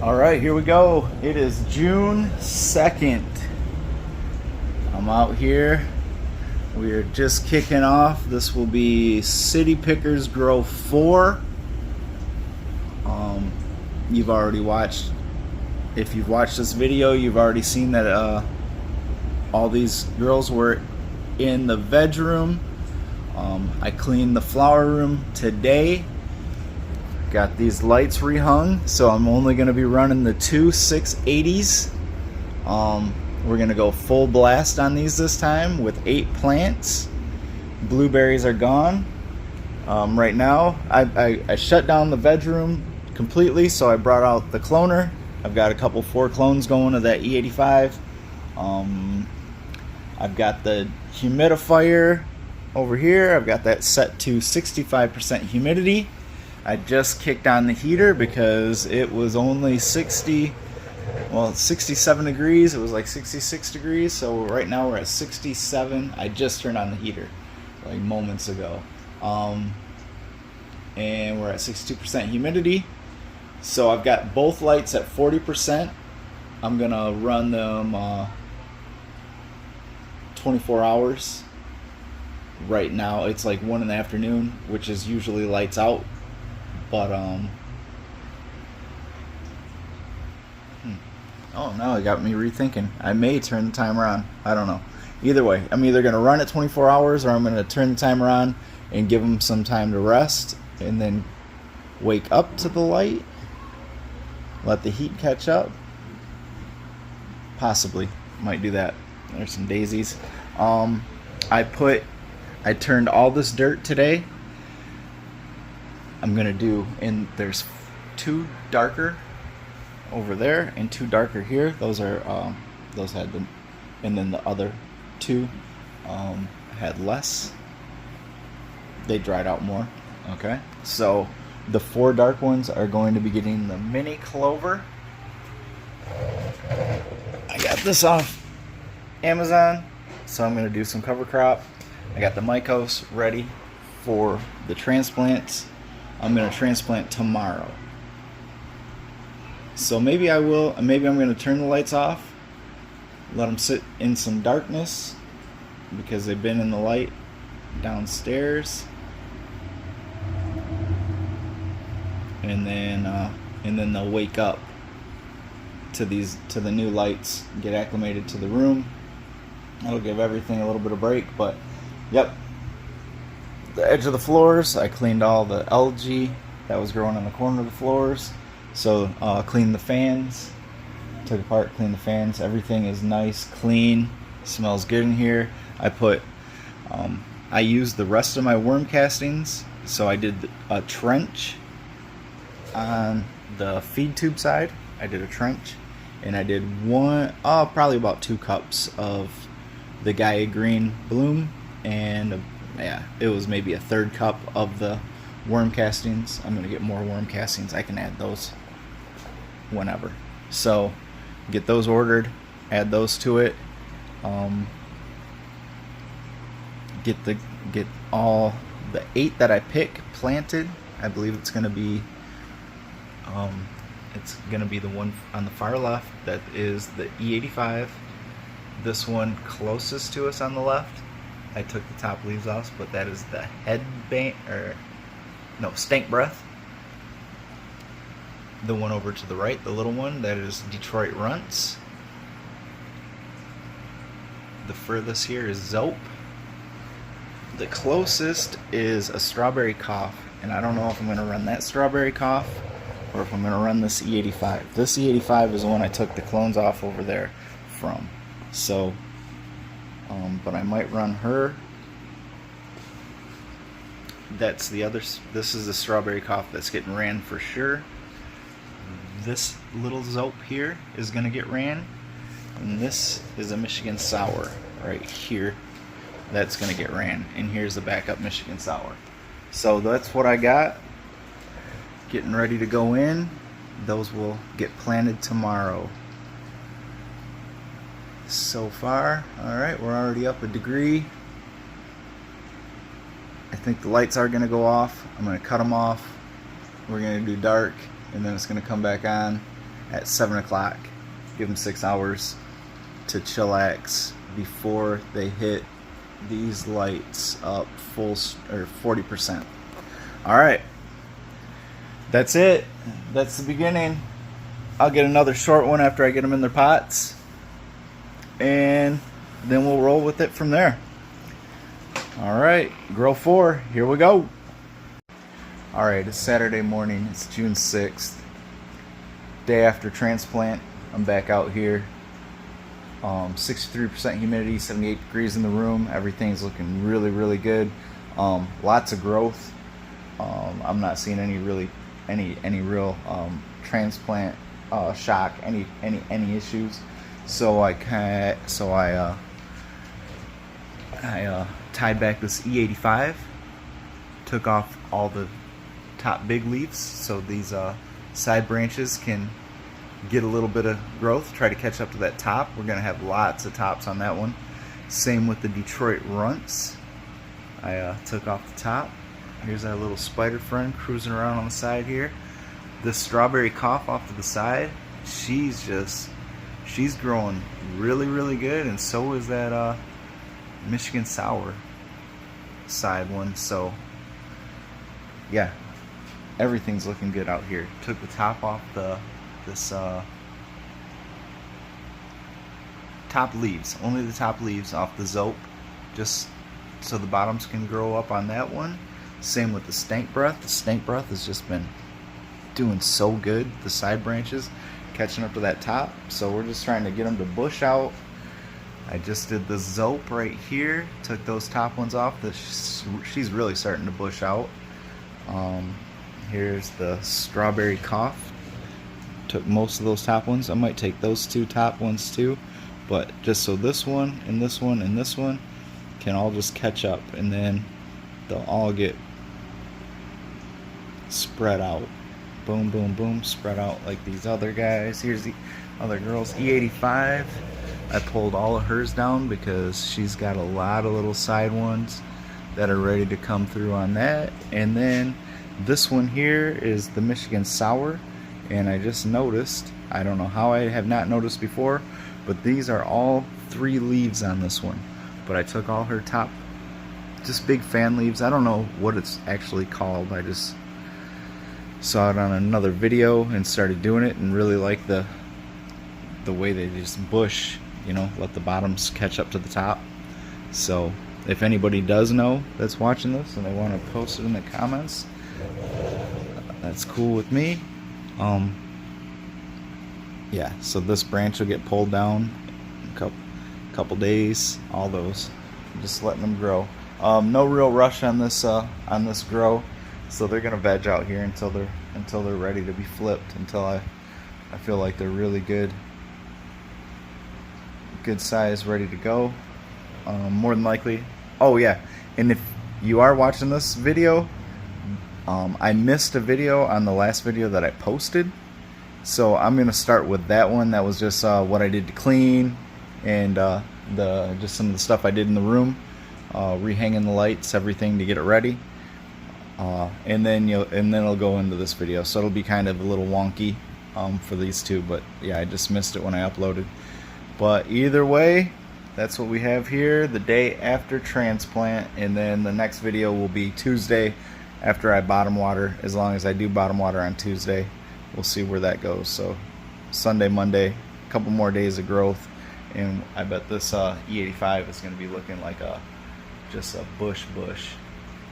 All right, here we go. It is June 2nd. I'm out here. We are just kicking off. This will be City Pickers Grow 4. You've already watched, if you've watched this video, you've already seen that all these girls were in the veg room. I cleaned the flower room today. Got these lights rehung, so I'm only going to be running the two 680s. We're going to go full blast on these this time with 8 plants. Blueberries are gone. Right now, I shut down the veg room completely, so I brought out the cloner. I've got a couple 4 clones going to that E85. I've got the humidifier over here. I've got that set to 65% humidity. I just kicked on the heater because it was only 67 degrees. It was like 66 degrees. So right now we're at 67. I just turned on the heater like moments ago. And we're at 62% humidity. So I've got both lights at 40%. I'm going to run them 24 hours. Right now it's like 1 in the afternoon, which is usually lights out. But oh no, it got me rethinking. I may turn the timer on. I don't know. Either way, I'm either going to run it 24 hours or I'm going to turn the timer on and give them some time to rest and then wake up to the light. Let the heat catch up. Possibly. Might do that. There's some daisies. I turned all this dirt today. I'm gonna do, and there's 2 darker over there and 2 darker here. Those are those had them, and then the other 2 had less. They dried out more. Okay, so the 4 dark ones are going to be getting the mini clover. I got this off Amazon, so I'm gonna do some cover crop. I got the mycos ready for the transplants. I'm going to transplant tomorrow. So maybe I will, maybe I'm going to turn the lights off, let them sit in some darkness because they've been in the light downstairs. And then they'll wake up to the new lights, get acclimated to the room. That'll give everything a little bit of break, but yep. The edge of the floors, I cleaned all the algae that was growing on the corner of the floors. So cleaned the fans, took apart, cleaned the fans. Everything is nice, clean, smells good in here. I used the rest of my worm castings, so I did a trench on the feed tube side. I did a trench, and I did probably about 2 cups of the Gaia Green Bloom, and yeah, it was maybe a 1/3 cup of the worm castings. I'm gonna get more worm castings. I can add those whenever. So get those ordered, add those to it. Get all the 8 that I pick planted. I believe it's gonna be the one on the far left. That is the E85. This one closest to us on the left, I took the top leaves off, but that is the stank breath. The one over to the right, the little one, that is Detroit Runts. The furthest here is Zope. The closest is a Strawberry Cough, and I don't know if I'm going to run that Strawberry Cough or if I'm going to run this E85. This E85 is the one I took the clones off over there from. So but I might run her. That's the other. This is the Strawberry Cough that's getting ran for sure. This little Zope here is going to get ran, and this is a Michigan Sour right here that's going to get ran, and here's the backup Michigan Sour. So that's what I got, getting ready to go in. Those will get planted tomorrow. So far, alright, we're already up a degree. I think the lights are going to go off. I'm going to cut them off. We're going to do dark, and then it's going to come back on. at 7 o'clock. Give them 6 hours to chillax before they hit these lights up full or 40%. All right, that's it. That's the beginning. I'll get another short one after I get them in their pots, and then we'll roll with it from there. All right, grow 4, here we go. All right, it's Saturday morning. It's June 6th, day after transplant. I'm back out here. 63% humidity, 78 degrees in the room. Everything's looking really, really good. Lots of growth. I'm not seeing any real transplant shock, any issues. So I tied back this E85, took off all the top big leaves so these side branches can get a little bit of growth, try to catch up to that top. We're gonna have lots of tops on that one. Same with the Detroit runts. I took off the top. Here's our little spider friend cruising around on the side here. This strawberry cough off to the side, she's growing really, really good, and so is that Michigan sour side one. So yeah, everything's looking good out here. Took the top off this top leaves, only the top leaves off the zope, just so the bottoms can grow up on that one. Same with the stank breath. The stank breath has just been doing so good. The side branches catching up to that top, so we're just trying to get them to bush out. I just did the zope right here, took those top ones off. She's really starting to bush out. Here's the strawberry cough. Took most of those top ones. I might take those 2 top ones too, but just so this one and this one and this one can all just catch up, and then they'll all get spread out. Boom, boom, boom, spread out like these other guys. Here's the other girl's E85. I pulled all of hers down because she's got a lot of little side ones that are ready to come through on that. And then this one here is the Michigan sour, and I just noticed, I don't know how I have not noticed before, but these are all 3 leaves on this one. But I took all her top, just big fan leaves. I don't know what it's actually called. I just saw it on another video and started doing it, and really like the way they just bush, you know, let the bottoms catch up to the top. So if anybody does know that's watching this and they want to post it in the comments, that's cool with me. Yeah, so this branch will get pulled down in a couple days. All those, just letting them grow. No real rush on this grow, so they're gonna veg out here until they're ready to be flipped. Until I feel like they're really good size, ready to go. More than likely. Oh yeah, and if you are watching this video, I missed a video on the last video that I posted, so I'm gonna start with that one. That was just what I did to clean, and just some of the stuff I did in the room, rehanging the lights, everything to get it ready, and then it'll go into this video. So it'll be kind of a little wonky for these two, but yeah, I just missed it when I uploaded. But either way, that's what we have here the day after transplant, and then the next video will be Tuesday after I bottom water. As long as I do bottom water on Tuesday, we'll see where that goes. So Sunday, Monday, a couple more days of growth, and I bet this E85 is going to be looking like just a bush.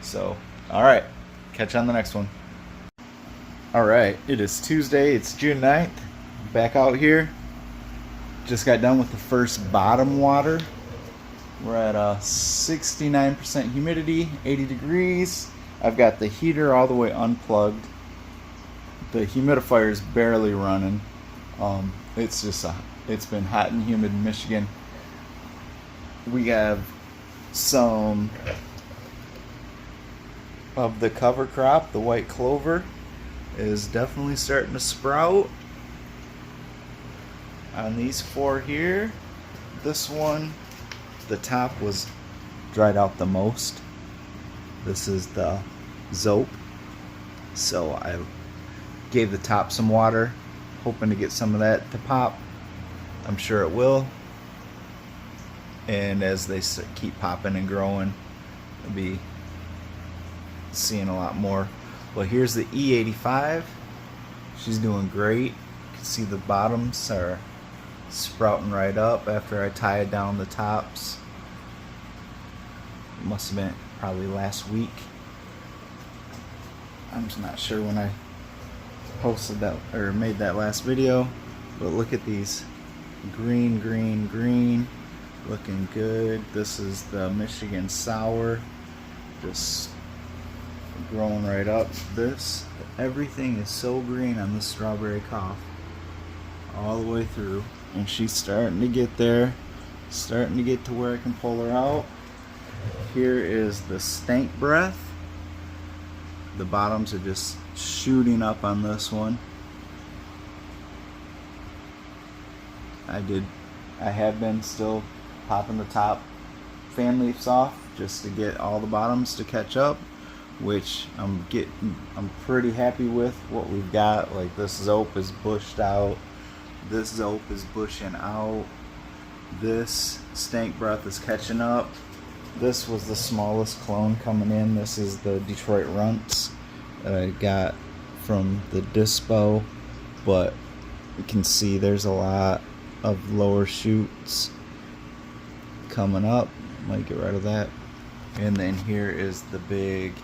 So alright, catch you on the next one. Alright, it is Tuesday, it's June 9th, back out here. Just got done with the first bottom water. We're at 69% humidity, 80 degrees. I've got the heater all the way unplugged. The humidifier is barely running. It's been hot and humid in Michigan. We have some of the cover crop. The white clover is definitely starting to sprout. On these 4 here, this one, the top was dried out the most. This is the zope, so I gave the top some water, hoping to get some of that to pop. I'm sure it will. And as they keep popping and growing, we'll be seeing a lot more. Well, here's the E85. She's doing great. You can see the bottoms are sprouting right up after I tied down the tops. It must have been probably last week. I'm just not sure when I posted that or made that last video, but look at these green, green, green, looking good. This is the Michigan Sour, just growing right up. Everything is so green on this strawberry cough all the way through, and she's starting to get there, starting to get to where I can pull her out. Here is the stank breath. The bottoms are just shooting up on this one. I have been still popping the top fan leaves off just to get all the bottoms to catch up, which I'm pretty happy with what we've got. Like, this zope is bushed out, this zope is bushing out, this stank breath is catching up. This was the smallest clone coming in. This is the Detroit Runts that I got from the dispo, but you can see there's a lot of lower shoots coming up. Might get rid of that. And then here is the big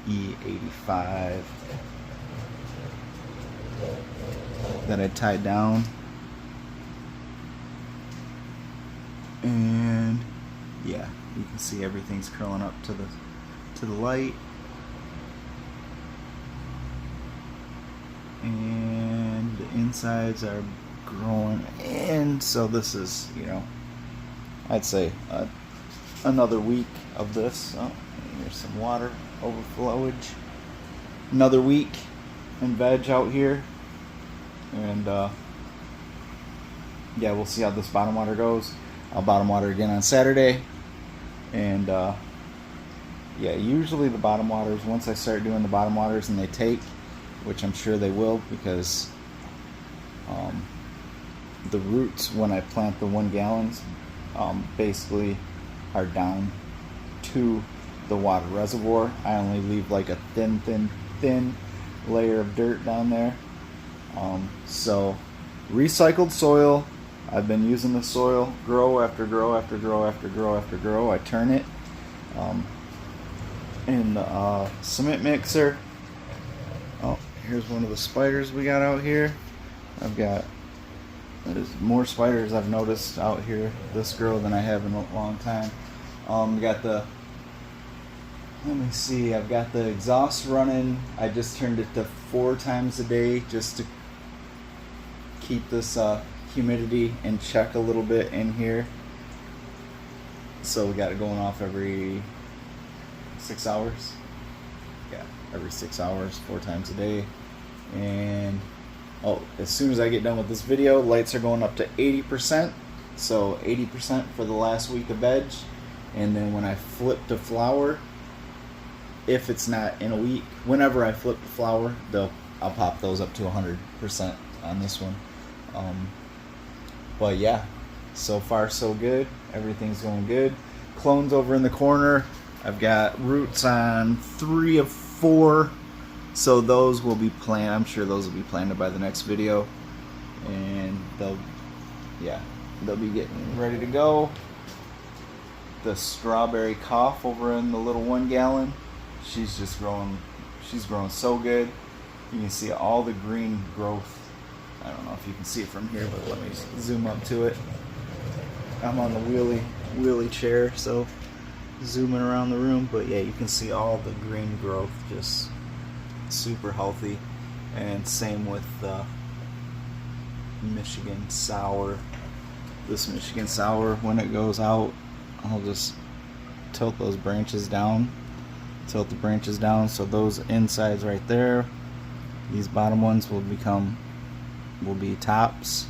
E85 that I tied down. And yeah, you can see everything's curling up to the light. And the insides are growing, and so this is, you know, I'd say another week of this. Oh, here's some water overflowage. Another week in veg out here, and yeah, we'll see how this bottom water goes. I'll bottom water again on Saturday, and yeah, usually the bottom waters, once I start doing the bottom waters and they take, which I'm sure they will, because the roots when I plant the 1 gallons basically are down to the water reservoir. I only leave like a thin layer of dirt down there. So recycled soil. I've been using the soil, grow after grow after grow after grow after grow. I turn it in the cement mixer. Oh, here's one of the spiders we got out here. There's more spiders I've noticed out here this grow than I have in a long time. Let me see, I've got the exhaust running. I just turned it to 4 times a day just to keep this humidity in check a little bit in here. So we got it going off every 6 hours. Yeah, every 6 hours, 4 times a day. And as soon as I get done with this video, lights are going up to 80%. So 80% for the last week of veg. And then when I flip to flower, if it's not in a week, whenever I flip to flower, I'll pop those up to 100% on this one. But yeah, so far so good. Everything's going good. Clones over in the corner. I've got roots on 3 of 4. So those will be planted. I'm sure those will be planted by the next video, and they'll be getting ready to go. The strawberry cough over in the little 1 gallon, she's just growing. She's growing so good. You can see all the green growth. I don't know if you can see it from here, but let me zoom up to it. I'm on the wheelie chair, so zooming around the room. But yeah, you can see all the green growth, just super healthy. And same with the Michigan Sour. This Michigan Sour, when it goes out, I'll just tilt those branches down. Tilt the branches down so those insides right there, these bottom ones will be tops.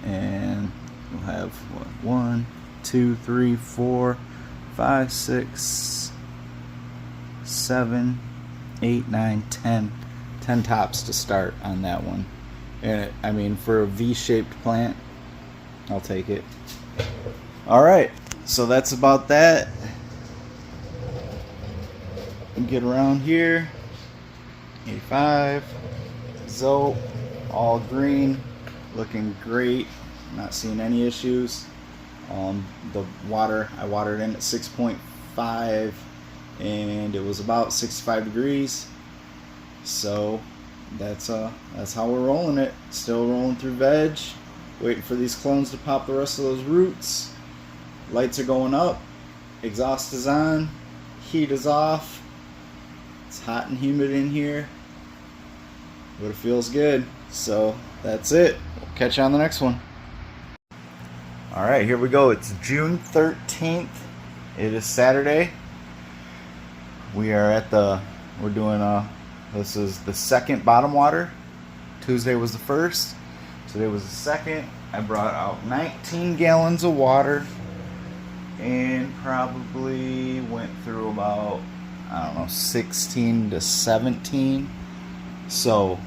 And we'll have what, 1, 2, 3, 4, 5, 6, 7, 8, 9, 10 tops to start on that one. And I mean, for a V-shaped plant, I'll take it. All right, so that's about that. Get around here. 85, Zope, all green, looking great. Not seeing any issues. The water, I watered in at 6.5, and it was about 65 degrees. So that's how we're rolling it. Still rolling through veg, waiting for these clones to pop the rest of those roots. Lights are going up, exhaust is on, heat is off. It's hot and humid in here, but it feels good. So that's it. We'll catch you on the next one. Alright, here we go. It's June 13th. It is Saturday. We are at we're doing this is the second bottom water. Tuesday was the first. Today was the second. I brought out 19 gallons of water and probably went through about, I don't know, 16 to 17. So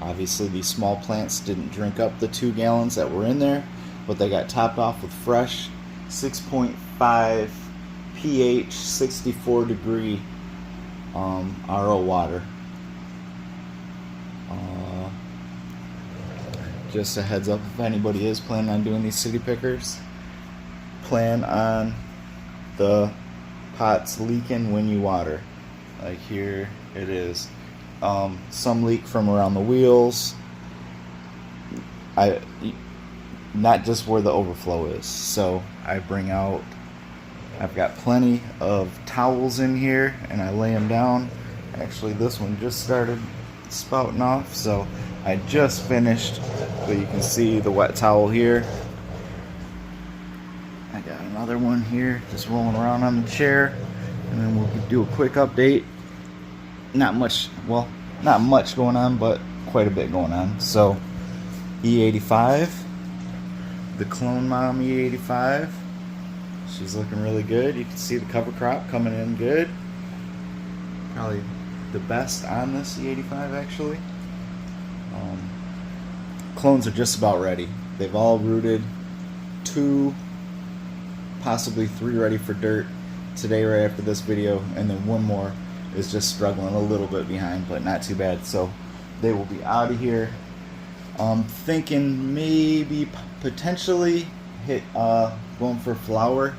obviously these small plants didn't drink up the 2 gallons that were in there, but they got topped off with fresh 6.5 pH 64 degree RO water. Just a heads up, if anybody is planning on doing these city pickers, plan on the pots leaking when you water. Like here it is. Some leak from around the wheels. Not just where the overflow is. So I've got plenty of towels in here, and I lay them down. Actually, this one just started spouting off, so I just finished, but you can see the wet towel here. I got another one here just rolling around on the chair, and then we'll do a quick update. Not much going on, but quite a bit going on. So E85, the clone mom E85, she's looking really good. You can see the cover crop coming in good. Probably the best on this E85 actually. Clones are just about ready. They've all rooted, 2, possibly 3 ready for dirt today right after this video, and then one more is just struggling a little bit behind, but not too bad. So they will be out of here. Thinking maybe potentially going for flower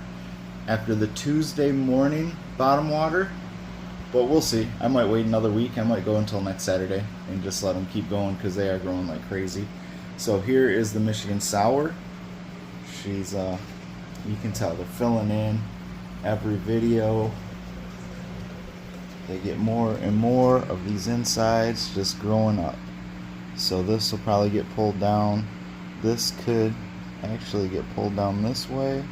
after the Tuesday morning bottom water, but we'll see. I might wait another week. I might go until next Saturday and just let them keep going because they are growing like crazy. So here is the Michigan Sour. She's you can tell they're filling in every video. They get more and more of these insides just growing up. So this will probably get pulled down. This could actually get pulled down this way,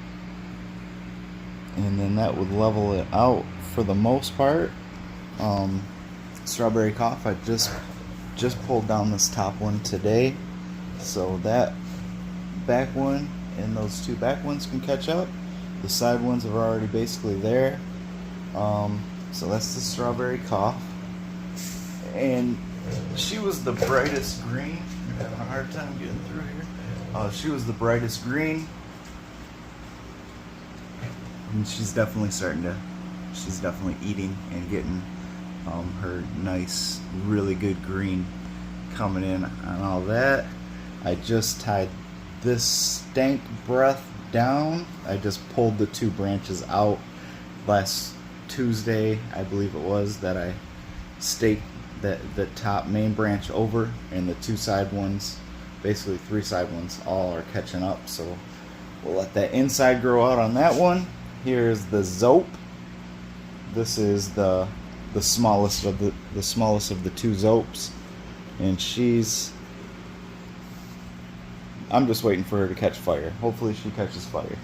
and then that would level it out for the most part. Strawberry Cough, I just pulled down this top one today, so that back one and those 2 back ones can catch up. The side ones are already basically there. So that's the Strawberry Cough, and she was the brightest green. I'm having a hard time getting through here. She was the brightest green, and she's definitely eating and getting her nice, really good green coming in on all that. I just tied this stank breath down. I just pulled the 2 branches out last Tuesday, I believe it was, that I staked the top main branch over, and the 2 side ones, basically 3 side ones, all are catching up. So we'll let that inside grow out on that one. Here's the Zope. This is the smallest of the 2 Zopes, and I'm just waiting for her to catch fire. Hopefully she catches fire.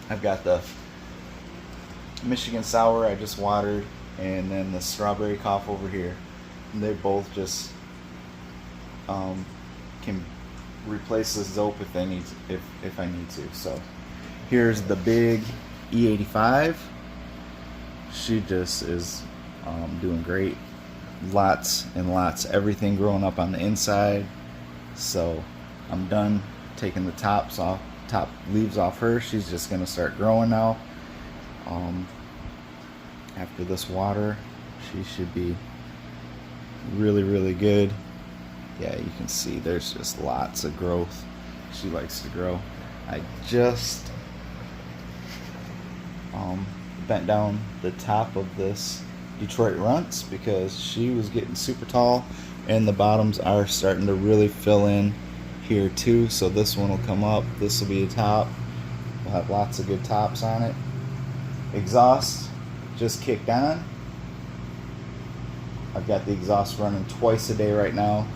I've got the Michigan Sour I just watered, and then the Strawberry Cough over here. And they both just can replace the Zope if I need to. So here's the big E85. She just is doing great. lots and lots, everything growing up on the inside. So I'm done taking the top leaves off her. She's just gonna start growing now. After this water, she should be really good. Yeah, you can see there's just lots of growth. She likes to grow. I just bent down the top of this Detroit Runts because she was getting super tall, and the bottoms are starting to really fill in here too. So this one will come up. This will be a top. We'll have lots of good tops on it. Exhaust just kicked on. I've got the exhaust running twice a day right now.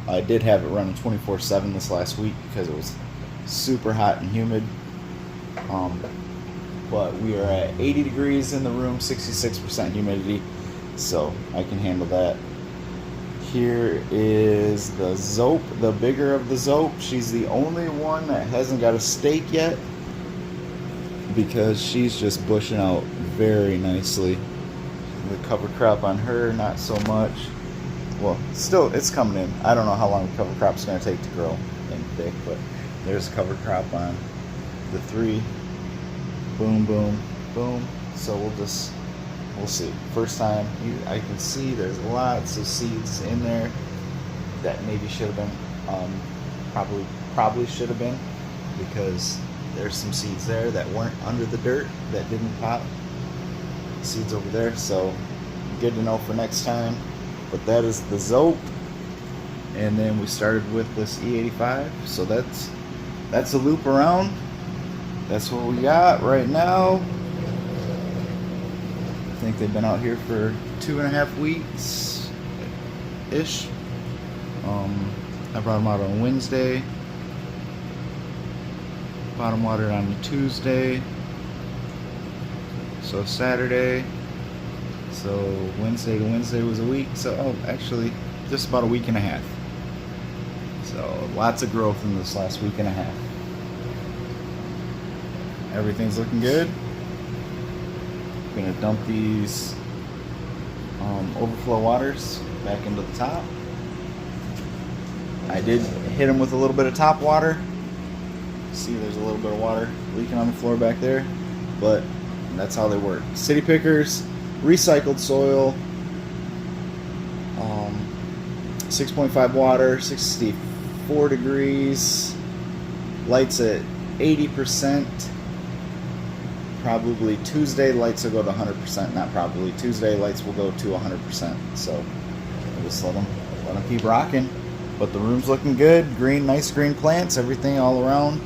I did have it running 24/7 this last week because it was super hot and humid. But we are at 80 degrees in the room, 66% humidity, so I can handle that. Here is the Zope, the bigger of the Zope. She's the only one that hasn't got a stake yet because she's just bushing out very nicely. The cover crop on her, not so much. Well, still, it's coming in. I don't know how long the cover crop's going to take to grow and thick, but there's a cover crop on the 3. Boom, boom, boom. So we'll see. First time, I can see there's lots of seeds in there that maybe should have been, probably should have been, because there's some seeds there that weren't under the dirt that didn't pop. Seeds over there, so good to know for next time. But that is the Zope, and then we started with this E85. So that's a loop around. That's what we got right now. I think they've been out here for 2.5 weeks ish. I brought them out on Wednesday. Bottom watered on Tuesday. So Saturday. So Wednesday to Wednesday was a week. So actually just about a week and a half. So lots of growth in this last week and a half. Everything's looking good. I'm gonna dump these overflow waters back into the top. I did hit them with a little bit of top water. See, there's a little bit of water leaking on the floor back there, but that's how they work. City pickers, recycled soil, 6.5 water, 64 degrees, lights at 80%. Probably Tuesday lights will go to 100%. Not probably. Tuesday lights will go to 100%. So I'll just let them keep rocking. But the room's looking good. Green, nice green plants. Everything all around.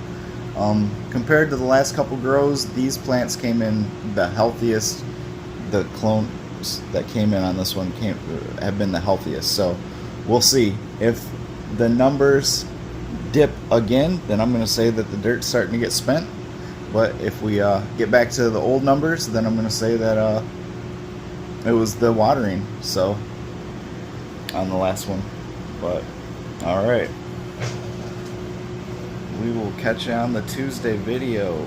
Compared to the last couple grows, these plants came in the healthiest. The clones that came in on this one have been the healthiest. So we'll see if the numbers dip again. Then I'm going to say that the dirt's starting to get spent. But if we get back to the old numbers, then I'm going to say that it was the watering, so, on the last one. But, alright. We will catch you on the Tuesday video.